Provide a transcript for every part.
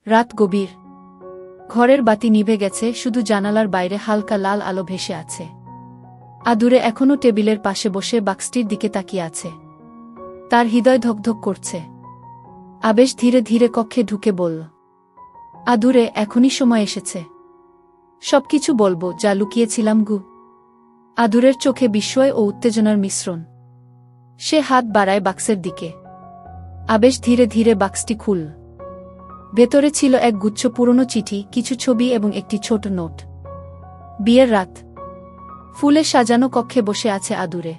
রাত গভীর। ঘরের বাতি নিভে গেছে, শুধু জানালার বাইরে হালকা লাল আলো ভেসে আছে। আদুরে এখনও টেবিলের পাশে বসে বাক্সটির দিকে তাকিয়ে আছে। তার হৃদয় ধকধক করছে। আবেশ ধীরে ধীরে কক্ষে ঢুকে বলল, আদুরে, এখনই সময় এসেছে। সবকিছু বলবো যা লুকিয়েছিলাম গু। আদুরের চোখে বিস্ময় ও উত্তেজনার মিশ্রণ। সে হাত বাড়ায় বাক্সের দিকে। আবেশ ধীরে ধীরে বাক্সটি খুলল। ভেতরে ছিল এক গুচ্ছ পুরনো চিঠি, কিছু ছবি এবং একটি ছোট নোট। বিয়ের রাত। ফুলে সাজানো কক্ষে বসে আছে আদুরে।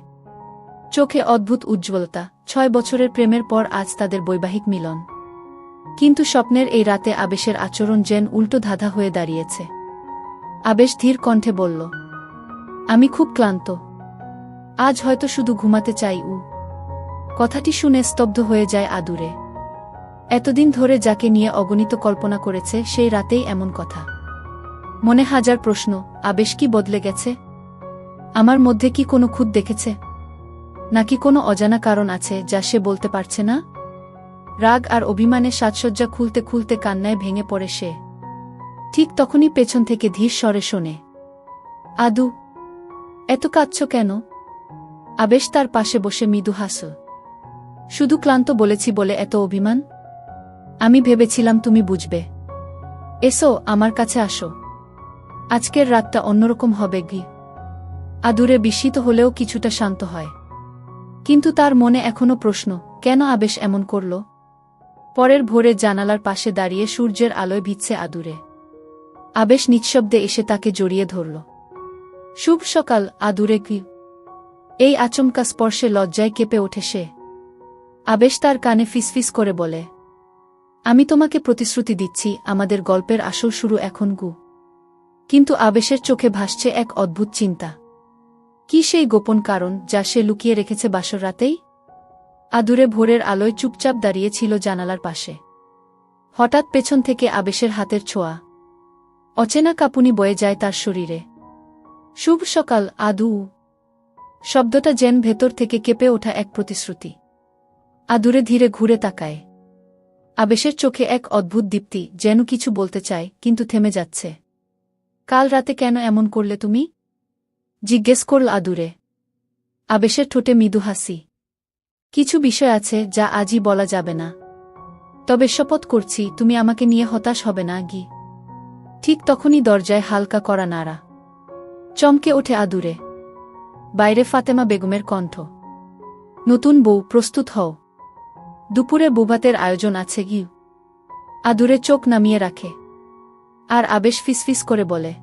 চোখে অদ্ভুত উজ্জ্বলতা। 6 বছরের প্রেমের পর আজ তাদের বৈবাহিক মিলন। কিন্তু স্বপ্নের এই রাতে আবেশের আচরণ যেন উল্টো ধাঁধা হয়ে দাঁড়িয়েছে। আবেশ ধীর কণ্ঠে বলল, আমি খুব ক্লান্ত। আজ হয়তো শুধু ঘুমাতে চাই। কথাটি শুনে স্তব্ধ হয়ে যায় আদুরে। এতদিন ধরে যাকে নিয়ে অগণিত কল্পনা করেছে, সেই রাতেই এমন কথা। মনে হাজার প্রশ্ন। আবেশ কি বদলে গেছে? আমার মধ্যে কি কোনো খুঁত দেখেছে? নাকি কোনো অজানা কারণ আছে যা সে বলতে পারছে না? রাগ আর অভিমানে সাজসজ্জা খুলতে খুলতে কান্নায় ভেঙে পড়ে সে। ঠিক তখনই পেছন থেকে ধীর স্বরে শোনে, আদু, এত কাঁদছ কেন? আবেশ তার পাশে বসে মৃদু হাসল। শুধু ক্লান্ত বলেছি বলে এত অভিমান? আমি ভেবেছিলাম তুমি বুঝবে। এসো, আমার কাছে আসো। আজকের রাতটা অন্যরকম হবে গি। আদুরে বিস্মিত হলেও কিছুটা শান্ত হয়। কিন্তু তার মনে এখনো প্রশ্ন, কেন আবেশ এমন করল? পরের ভোরে জানালার পাশে দাঁড়িয়ে সূর্যের আলোয় ভিজছে আদুরে। আবেশ নিঃশব্দে এসে তাকে জড়িয়ে ধরল। শুভ সকাল, আদুরে কি? এই আচমকা স্পর্শে লজ্জায় কেঁপে ওঠে সে। আবেশ তার কানে ফিসফিস করে বলে, আমি তোমাকে প্রতিশ্রুতি দিচ্ছি, আমাদের গল্পের আসল শুরু এখন গু। কিন্তু আবেশের চোখে ভাসছে এক অদ্ভুত চিন্তা। কি সেই গোপন কারণ যা সে লুকিয়ে রেখেছে বাসর রাতেই? আদুরে ভোরের আলোয় চুপচাপ দাঁড়িয়ে ছিল জানালার পাশে। হঠাৎ পেছন থেকে আবেশের হাতের ছোঁয়া। অচেনা কাঁপুনি বয়ে যায় তার শরীরে। শুভ সকাল, আদু। শব্দটা যেন ভেতর থেকে কেঁপে ওঠা এক প্রতিশ্রুতি। আদুরে ধীরে ঘুরে তাকায়। আবেশের চোখে এক অদ্ভুত দীপ্তি, যেন কিছু বলতে চায় কিন্তু থেমে যাচ্ছে। কাল রাতে কেন এমন করলে তুমি? জিজ্ঞেস করল আদুরে। আবেশের ঠোঁটে মৃদু হাসি। কিছু বিষয় আছে যা আজই বলা যাবে না। তবে শপথ করছি তুমি আমাকে নিয়ে হতাশ হবে না গি। ঠিক তখনই দরজায় হালকা করা নাড়া। চমকে ওঠে আদুরে। বাইরে ফাতেমা বেগমের কণ্ঠ। নতুন বউ, প্রস্তুত হও। দুপুরে বুভাতের আয়োজন আছে গি। আদুরে চোখ নামিয়ে রাখে। আর আবেশ ফিসফিস করে বলে,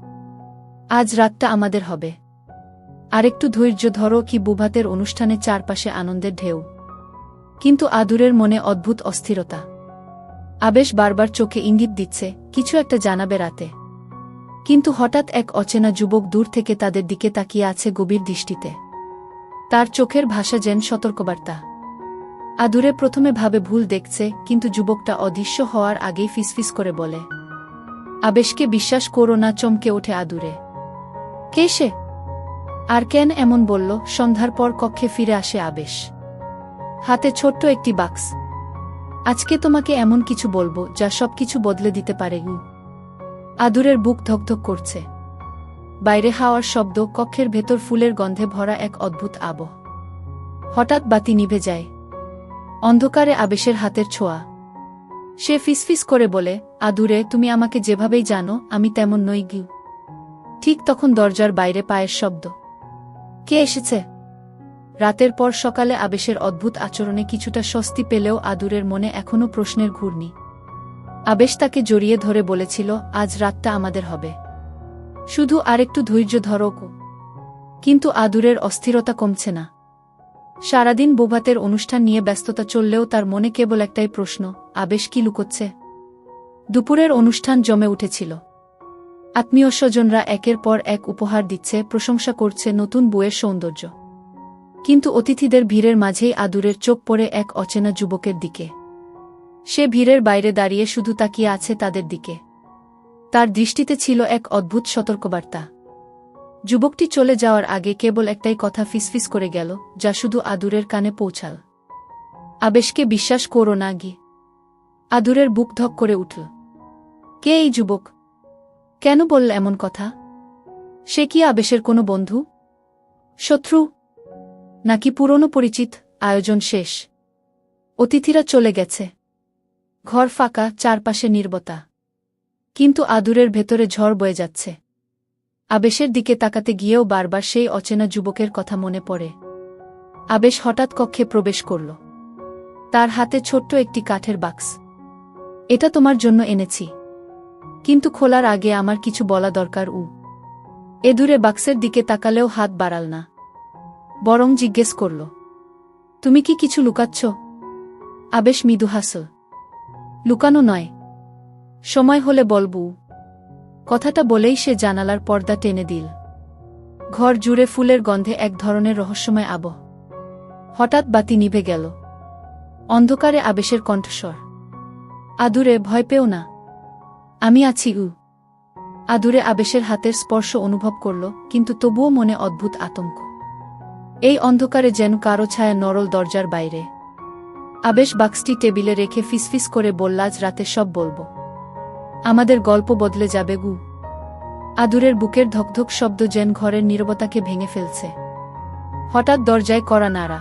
আজ রাতটা আমাদের হবে। আরেকটু ধৈর্য ধরো কি। বুভাতের অনুষ্ঠানে চারপাশে আনন্দের ঢেউ। কিন্তু আদুরের মনে অদ্ভুত অস্থিরতা। আবেশ বারবার চোখে ইঙ্গিত দিচ্ছে কিছু একটা জানাবে রাতে। কিন্তু হঠাৎ এক অচেনা যুবক দূর থেকে তাদের দিকে তাকিয়ে আছে গভীর দৃষ্টিতে। তার চোখের ভাষা যেন সতর্কবার্তা। আদুরে প্রথমে ভাবে ভুল দেখছে, কিন্তু যুবকটা অদৃশ্য হওয়ার আগেই ফিসফিস করে বলে, আবেশকে বিশ্বাস করো না। চমকে ওঠে আদুরে। কে সে? আর কেন এমন বলল? সন্ধ্যার পর কক্ষে ফিরে আসে আবেশ। হাতে ছোট্ট একটি বাক্স। আজকে তোমাকে এমন কিছু বলবো যা সবকিছু বদলে দিতে পারে। আদুরের বুক ধকধক করছে। বাইরে হাওয়ার শব্দ, কক্ষের ভেতর ফুলের গন্ধে ভরা এক অদ্ভুত আবহ। হঠাৎ বাতি নিভে যায়। অন্ধকারে আবেশের হাতের ছোঁয়া। সে ফিসফিস করে বলে, আদুরে, তুমি আমাকে যেভাবেই জানো, আমি তেমন নই গি। ঠিক তখন দরজার বাইরে পায়ের শব্দ। কে এসেছে? রাতের পর সকালে আবেশের অদ্ভুত আচরণে কিছুটা স্বস্তি পেলেও আদুরের মনে এখনও প্রশ্নের ঘূর্ণি। আবেশ তাকে জড়িয়ে ধরে বলেছিল, আজ রাতটা আমাদের হবে। শুধু আরেকটু ধৈর্য ধরো। কিন্তু আদুরের অস্থিরতা কমছে না। সারাদিন বুভাতের অনুষ্ঠান নিয়ে ব্যস্ততা চললেও তার মনে কেবল একটাই প্রশ্ন, আবেশ কি লুকোচ্ছে? দুপুরের অনুষ্ঠান জমে উঠেছিল। আত্মীয় স্বজনরা একের পর এক উপহার দিচ্ছে, প্রশংসা করছে নতুন বউয়ের সৌন্দর্য। কিন্তু অতিথিদের ভিড়ের মাঝেই আদুরের চোখ পড়ে এক অচেনা যুবকের দিকে। সে ভিড়ের বাইরে দাঁড়িয়ে শুধু তাকিয়ে আছে তাদের দিকে। তার দৃষ্টিতে ছিল এক অদ্ভুত সতর্কবার্তা। যুবকটি চলে যাওয়ার আগে কেবল একটাই কথা ফিসফিস করে গেল, যা শুধু আদুরের কানে পৌঁছাল, আবেশকে বিশ্বাস করো না গি। আদুরের বুক ধক করে উঠল। কে এই যুবক? কেন বলল এমন কথা? সে কি আবেশের কোনো বন্ধু, শত্রু, নাকি পুরনো পরিচিত? আয়োজন শেষ। অতিথিরা চলে গেছে। ঘর ফাঁকা, চারপাশে নীরবতা। কিন্তু আদুরের ভেতরে ঝড় বয়ে যাচ্ছে। আবেশের দিকে তাকাতে গিয়েও বারবার সেই অচেনা যুবকের কথা মনে পড়ে। আবেশ হঠাৎ কক্ষে প্রবেশ করল। তার হাতে ছোট্ট একটি কাঠের বাক্স। এটা তোমার জন্য এনেছি, কিন্তু খোলার আগে আমার কিছু বলা দরকার। এ দূরে বাক্সের দিকে তাকালেও হাত বাড়াল না, বরং জিজ্ঞেস করল, তুমি কি কিছু লুকাচ্ছ? আবেশ মৃদু হাসল। লুকানো নয়, সময় হলে বলবো। কথাটা বলেই সে জানালার পর্দা টেনে দিল। ঘর জুড়ে ফুলের গন্ধে এক ধরনের রহস্যময় আবহ। হঠাৎ বাতি নিভে গেল। অন্ধকারে আবেশের কণ্ঠস্বর, আদুরে, ভয় পেও না, আমি আছি। আদুরে আবেশের হাতের স্পর্শ অনুভব করল, কিন্তু তবুও মনে অদ্ভুত আতঙ্ক। এই অন্ধকারে যেন কারো ছায়া নরল দরজার বাইরে। আবেশ বাক্সটি টেবিলে রেখে ফিসফিস করে বলল, আজ রাতে সব বলবো। আমাদের গল্প বদলে যাবে। আদুরের বুকের ধকধক শব্দ যেন ঘরের নীরবতাকে ভেঙে ফেলছে। হঠাৎ দরজায় কড়া নাড়া।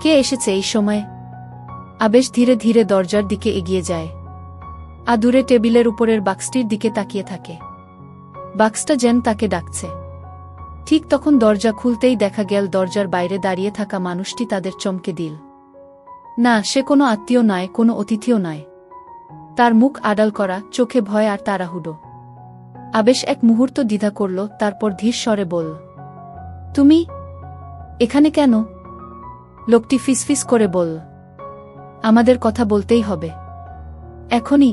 কে এসেছে এই সময়ে? আবেশ ধীরে ধীরে দরজার দিকে এগিয়ে যায়। আদুরে টেবিলের উপরের বাক্সটির দিকে তাকিয়ে থাকে। বাক্সটা যেন তাকে ডাকছে। ঠিক তখন দরজা খুলতেই দেখা গেল দরজার বাইরে দাঁড়িয়ে থাকা মানুষটি তাদের চমকে দিল। না, সে কোনো আত্মীয় নয়, কোনো অতিথিও নয়। তার মুখ আড়াল করা, চোখে ভয় আর তাড়াহুড়ো। আবেশ এক মুহূর্ত দ্বিধা করল, তারপর ধীর স্বরে বলল, তুমি এখানে কেন? লোকটি ফিসফিস করে বলল, আমাদের কথা বলতেই হবে, এখনই,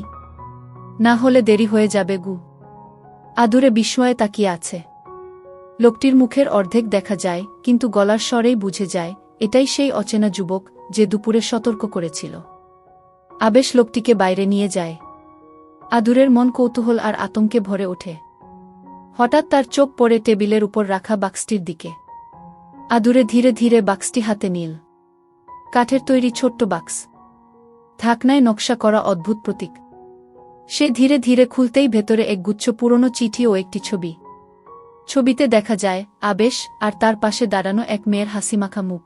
না হলে দেরি হয়ে যাবে। আদুরে বিস্ময়ে তাকিয়ে আছে। লোকটির মুখের অর্ধেক দেখা যায়, কিন্তু গলার স্বরেই বুঝে যায় এটাই সেই অচেনা যুবক যে দুপুরে সতর্ক করেছিল। আবেশ লোকটিকে বাইরে নিয়ে যায়। আদুরের মন কৌতূহল আর আতঙ্কে ভরে ওঠে। হঠাৎ তার চোখ পড়ে টেবিলের উপর রাখা বাক্সটির দিকে। আদুরে ধীরে ধীরে বাক্সটি হাতে নিল। কাঠের তৈরি ছোট্ট বাক্স, ঢাকনায় নকশা করা অদ্ভুত প্রতীক। সে ধীরে ধীরে খুলতেই ভেতরে এক গুচ্ছ পুরনো চিঠি ও একটি ছবি। ছবিতে দেখা যায় আবেশ আর তার পাশে দাঁড়ানো এক মেয়ের হাসিমাখা মুখ।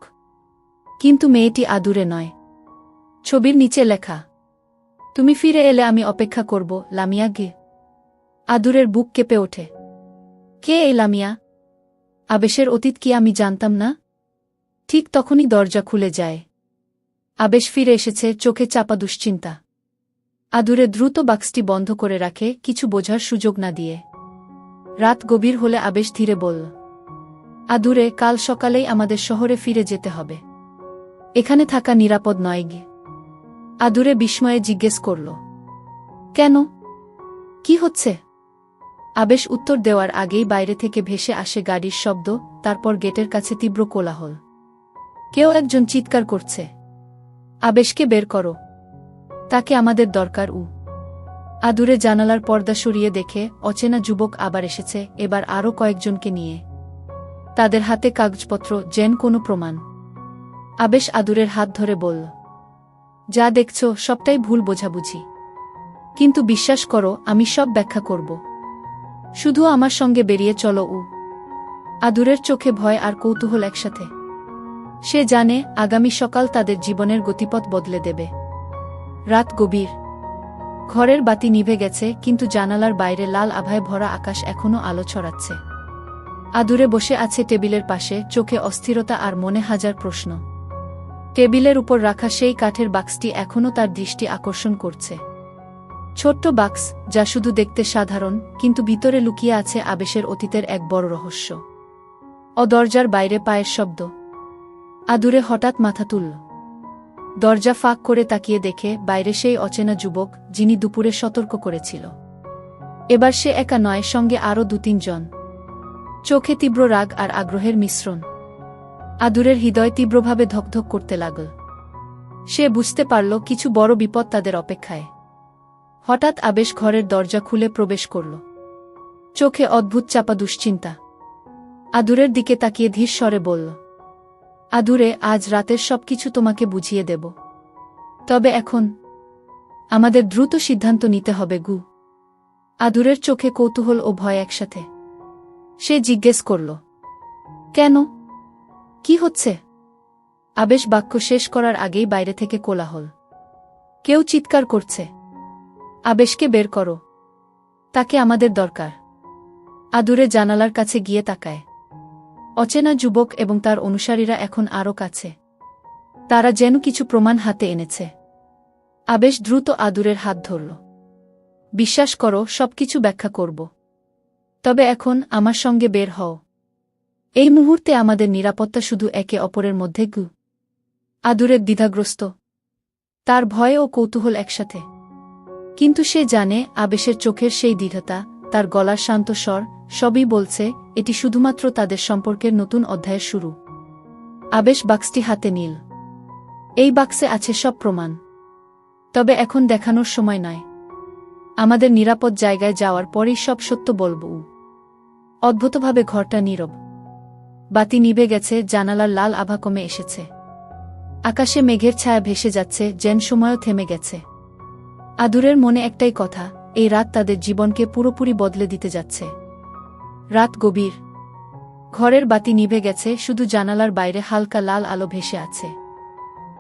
কিন্তু মেয়েটি আদুরে নয়। ছবির নিচে লেখা, তুমি ফিরে এলে আমি অপেক্ষা করব, লামিয়া। আদুরের বুক কেঁপে ওঠে। কে এই লামিয়া? আবেশের অতীত কি আমি জানতাম না? ঠিক তখনই দরজা খুলে যায়। আবেশ ফিরে এসেছে, চোখে চাপা দুশ্চিন্তা। আদুরে দ্রুত বাক্সটি বন্ধ করে রাখে, কিছু বোঝার সুযোগ না দিয়ে। রাত গভীর হলে আবেশ ধীরে বলল, আদুরে, কাল সকালেই আমাদের শহরে ফিরে যেতে হবে। এখানে থাকা নিরাপদ নয়। আদুরে বিস্ময়ে জিজ্ঞেস করল, কেন? কি হচ্ছে? আবেশ উত্তর দেওয়ার আগেই বাইরে থেকে ভেসে আসে গাড়ির শব্দ, তারপর গেটের কাছে তীব্র কোলাহল। কেউ একজন চিৎকার করছে, আবেশকে বের করো, তাকে আমাদের দরকার। আদুরে জানালার পর্দা সরিয়ে দেখে অচেনা যুবক আবার এসেছে, এবার আরও কয়েকজনকে নিয়ে। তাদের হাতে কাগজপত্র, যেন কোনো প্রমাণ। আবেশ আদুরের হাত ধরে বলল, যা দেখছ সবটাই ভুল বোঝাবুঝি, কিন্তু বিশ্বাস করো আমি সব ব্যাখ্যা করব। শুধু আমার সঙ্গে বেরিয়ে চলো। আদুরের চোখে ভয় আর কৌতূহল একসাথে। সে জানে আগামী সকাল তাদের জীবনের গতিপথ বদলে দেবে। রাত গভীর। ঘরের বাতি নিভে গেছে, কিন্তু জানালার বাইরে লাল আভায় ভরা আকাশ এখনো আলো ছড়াচ্ছে। আদুরে বসে আছে টেবিলের পাশে, চোখে অস্থিরতা আর মনে হাজার প্রশ্ন। টেবিলের উপর রাখা সেই কাঠের বাক্সটি এখনও তার দৃষ্টি আকর্ষণ করছে। ছোট্ট বাক্স, যা শুধু দেখতে সাধারণ, কিন্তু ভিতরে লুকিয়ে আছে আবেশের অতীতের এক বড় রহস্য। দরজার বাইরে পায়ের শব্দ। আদুরে হঠাৎ মাথা তুলল। দরজা ফাঁক করে তাকিয়ে দেখে বাইরে সেই অচেনা যুবক যিনি দুপুরে সতর্ক করেছিল। এবার সে একা নয়, সঙ্গে আরও 2-3 জন। চোখে তীব্র রাগ আর আগ্রহের মিশ্রণ। আদুরের হৃদয় তীব্রভাবে ধকধক করতে লাগল। সে বুঝতে পারল কিছু বড় বিপদ তাদের অপেক্ষায়। হঠাৎ আবেশ ঘরের দরজা খুলে প্রবেশ করল। চোখে অদ্ভুত চাপা দুশ্চিন্তা। আদুরের দিকে তাকিয়ে ধীর স্বরে বলল, আদুরে, আজ রাতের সবকিছু তোমাকে বুঝিয়ে দেব। তবে এখন আমাদের দ্রুত সিদ্ধান্ত নিতে হবে। আদুরের চোখে কৌতূহল ও ভয় একসাথে। সে জিজ্ঞেস করল, কেন? কি হচ্ছে? আবেশ বাক্য শেষ করার আগেই বাইরে থেকে কোলাহল। কেউ চিৎকার করছে, আবেশকে বের করো, তাকে আমাদের দরকার। আদুরে জানালার কাছে গিয়ে তাকায়। অচেনা যুবক এবং তার অনুসারীরা এখন আরও কাছে। তারা যেন কিছু প্রমাণ হাতে এনেছে। আবেশ দ্রুত আদুরের হাত ধরল। বিশ্বাস করো, সবকিছু ব্যাখ্যা করব। তবে এখন আমার সঙ্গে বের হও। এই মুহূর্তে আমাদের নিরাপত্তা শুধু একে অপরের মধ্যে গু। আদুরের দ্বিধাগ্রস্ত, তার ভয় ও কৌতূহল একসাথে। কিন্তু সে জানে আবেশের চোখের সেই দৃঢ়তা, তার গলার শান্ত স্বর, সবই বলছে এটি শুধুমাত্র তাদের সম্পর্কের নতুন অধ্যায়ের শুরু। আবেশ বাক্সটি হাতে নিল। এই বাক্সে আছে সব প্রমাণ। তবে এখন দেখানোর সময় নয়। আমাদের নিরাপদ জায়গায় যাওয়ার পরেই সব সত্য বলব। অদ্ভুতভাবে ঘরটা নীরব। বাতি নিভে গেছে, জানালার লাল আভা কমে এসেছে। আকাশে মেঘের ছায়া ভেসে যাচ্ছে, যেন সময়ও থেমে গেছে। আদুরের মনে একটাই কথা, এই রাত তাদের জীবনকে পুরোপুরি বদলে দিতে যাচ্ছে। রাত গভীর। ঘরের বাতি নিভে গেছে, শুধু জানালার বাইরে হালকা লাল আলো ভেসে আছে।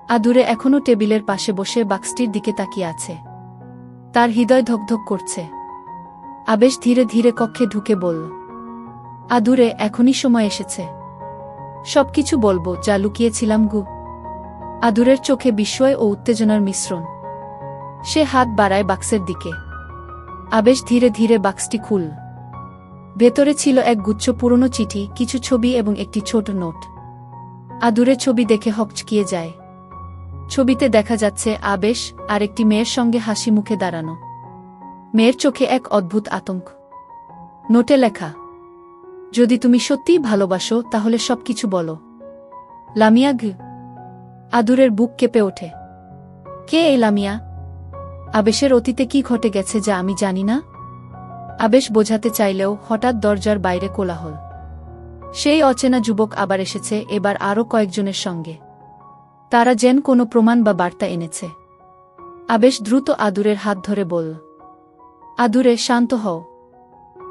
আদুরে এখনও টেবিলের পাশে বসে বাক্সটির দিকে তাকিয়ে আছে। তার হৃদয় ধকধক করছে। আবেশ ধীরে ধীরে কক্ষে ঢুকে বলল, আদুরে, এখনই সময় এসেছে। সবকিছু বলবো যা লুকিয়েছিলাম গু। আদুরের চোখে বিস্ময় ও উত্তেজনার মিশ্রণ। সে হাত বাড়ায় বাক্সের দিকে। আবেশ ধীরে ধীরে বাক্সটি খুলল। ভেতরে ছিল এক গুচ্ছ পুরনো চিঠি, কিছু ছবি এবং একটি ছোট নোট। আদুরে ছবি দেখে হকচকিয়ে যায়। ছবিতে দেখা যাচ্ছে আবেশ আর একটি মেয়ের সঙ্গে হাসি মুখে দাঁড়ানো। মেয়ের চোখে এক অদ্ভুত আতঙ্ক। নোটে লেখা, যদি তুমি সত্যিই ভালোবাসো তাহলে সবকিছু বলো। লামিয়া গ। আদুরের বুক কেঁপে ওঠে। কে এই লামিয়া? আবেশের অতীতে কি ঘটে গেছে যা আমি জানি না? আবেশ বোঝাতে চাইলেও হঠাৎ দরজার বাইরে কোলাহল। সেই অচেনা যুবক আবার এসেছে, এবার আরও কয়েকজনের সঙ্গে। তারা যেন কোনো প্রমাণ বা বার্তা এনেছে। আবেশ দ্রুত আদুরের হাত ধরে বলল, আদুরে, শান্ত হও।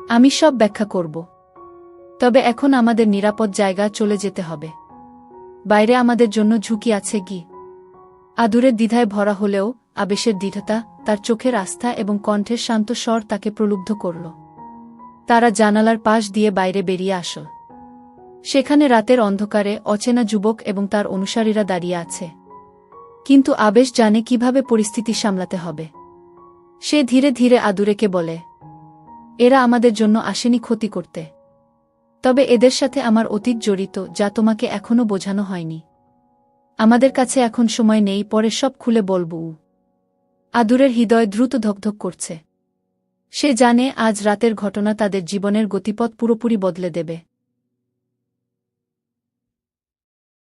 আমি সব ব্যাখ্যা করব। তবে এখন আমাদের নিরাপদ জায়গা চলে যেতে হবে। বাইরে আমাদের জন্য ঝুঁকি আছে কি? আদুরের দ্বিধায় ভরা হলেও আবেশের দৃঢ়তা, তার চোখের আস্থা এবং কণ্ঠের শান্ত স্বর তাকে প্রলুব্ধ করল। তারা জানালার পাশ দিয়ে বাইরে বেরিয়ে আসল। সেখানে রাতের অন্ধকারে অচেনা যুবক এবং তার অনুসারীরা দাঁড়িয়ে আছে। কিন্তু আবেশ জানে কিভাবে পরিস্থিতি সামলাতে হবে। সে ধীরে ধীরে আদুরেকে বলে, এরা আমাদের জন্য আসেনি ক্ষতি করতে। তবে এদের সাথে আমার অতীত জড়িত, যা তোমাকে এখনো বোঝানো হয়নি। আমাদের কাছে এখন সময় নেই, পরে সব খুলে বলবো। আদুরের হৃদয় দ্রুত ধকধক করছে। সে জানে আজ রাতের ঘটনা তাদের জীবনের গতিপথ পুরোপুরি বদলে দেবে।